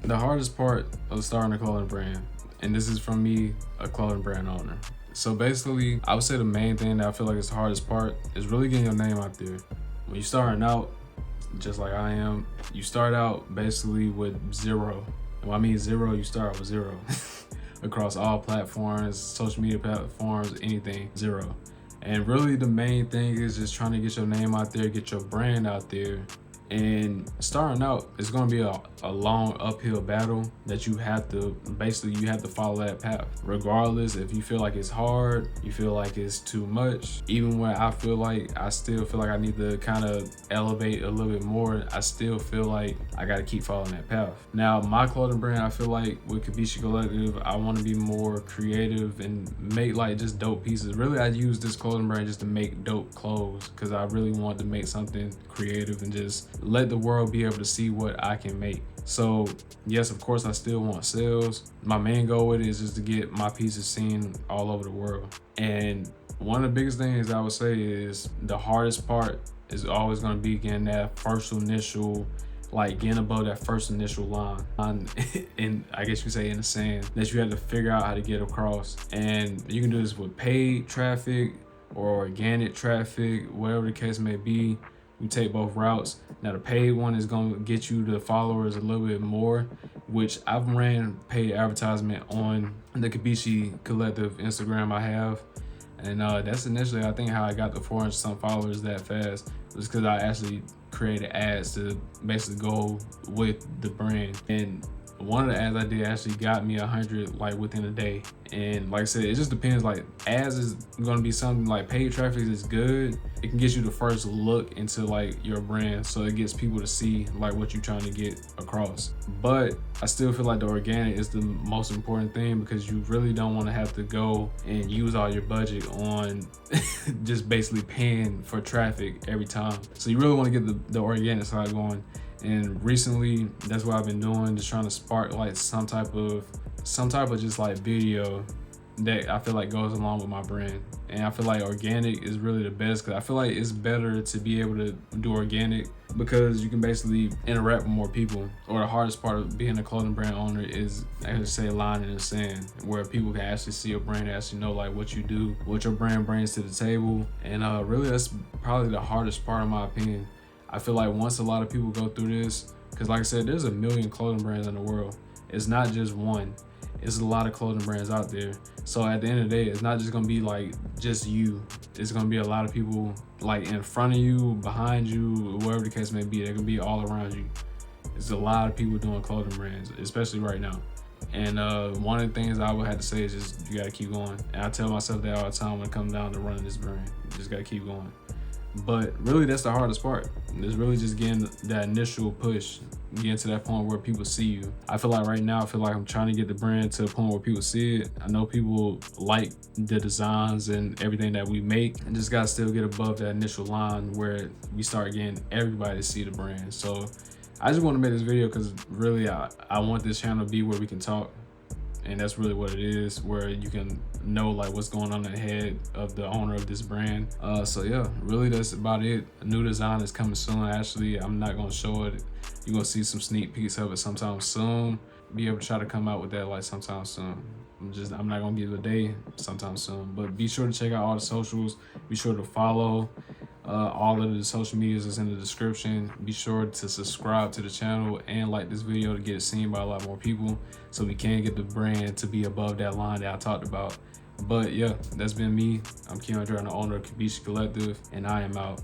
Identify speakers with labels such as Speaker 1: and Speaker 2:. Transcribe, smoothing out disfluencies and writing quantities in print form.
Speaker 1: The hardest part of starting a clothing brand, and this is from me, a clothing brand owner. So basically, I would say the main thing that I feel like is the hardest part is really getting your name out there. When you're starting out, just like I am, you start out basically with zero. And when I mean zero, you start with zero. Across all platforms, social media platforms, anything, zero. And really the main thing is just trying to get your name out there, get your brand out there. And starting out, it's gonna be a long uphill battle that you have to follow that path. Regardless, if you feel like it's hard, you feel like it's too much, even when I still feel like I need to kind of elevate a little bit more, I still feel like I gotta keep following that path. Now, my clothing brand, I feel like with KIBISHI Collective, I wanna be more creative and make like just dope pieces. Really, I use this clothing brand just to make dope clothes because I really want to make something creative and just let the world be able to see what I can make. So yes, of course, I still want sales. My main goal with it is just to get my pieces seen all over the world. And one of the biggest things I would say is the hardest part is always going to be getting that first initial, like getting above that first initial line and I guess you say in the sand that you have to figure out how to get across. And you can do this with paid traffic or organic traffic, whatever the case may be. You take both routes. Now the paid one is gonna get you the followers a little bit more, which I've ran paid advertisement on the KIBISHI Collective Instagram I have. And that's initially, I think, how I got the 400 some followers that fast. It was because I actually created ads to basically go with the brand. And one of the ads I did actually got me 100 like within a day. And like I said, it just depends. Like ads is gonna be something like paid traffic is good. It can get you the first look into like your brand, so it gets people to see like what you're trying to get across. But I still feel like the organic is the most important thing because you really don't want to have to go and use all your budget on just basically paying for traffic every time. So you really want to get the organic side going. And recently, that's what I've been doing, just trying to spark like some type of just like video that I feel like goes along with my brand. And I feel like organic is really the best because I feel like it's better to be able to do organic because you can basically interact with more people. Or the hardest part of being a clothing brand owner is, I would say, line in the sand, where people can actually see your brand, actually know like what you do, what your brand brings to the table. And really that's probably the hardest part in my opinion. I feel like once a lot of people go through this, because like I said, there's a million clothing brands in the world. It's not just one. It's a lot of clothing brands out there. So at the end of the day, it's not just gonna be like just you. It's gonna be a lot of people like in front of you, behind you, whatever the case may be. They're gonna be all around you. There's a lot of people doing clothing brands, especially right now. And one of the things I would have to say is just you gotta keep going. And I tell myself that all the time when it comes down to running this brand. You just gotta keep going. But really, that's the hardest part. It's really just getting that initial push, getting to that point where people see you. I feel like right now, I'm trying to get the brand to a point where people see it. I know people like the designs and everything that we make, and just gotta still get above that initial line where we start getting everybody to see the brand. So I just want to make this video because really I want this channel to be where we can talk. And that's really what it is, where you can know like what's going on in the head of the owner of this brand. So yeah, really that's about it. A new design is coming soon. Actually, I'm not gonna show it. You're gonna see some sneak peeks of it sometime soon. Be able to try to come out with that like sometime soon. I'm not gonna give it a day, sometime soon. But be sure to check out all the socials. Be sure to follow all of the social medias is in the description. Be sure to subscribe to the channel and like this video to get it seen by a lot more people so we can get the brand to be above that line that I talked about. But yeah, that's been me. I'm Keandre, the owner of KIBISHI Collective, and I am out.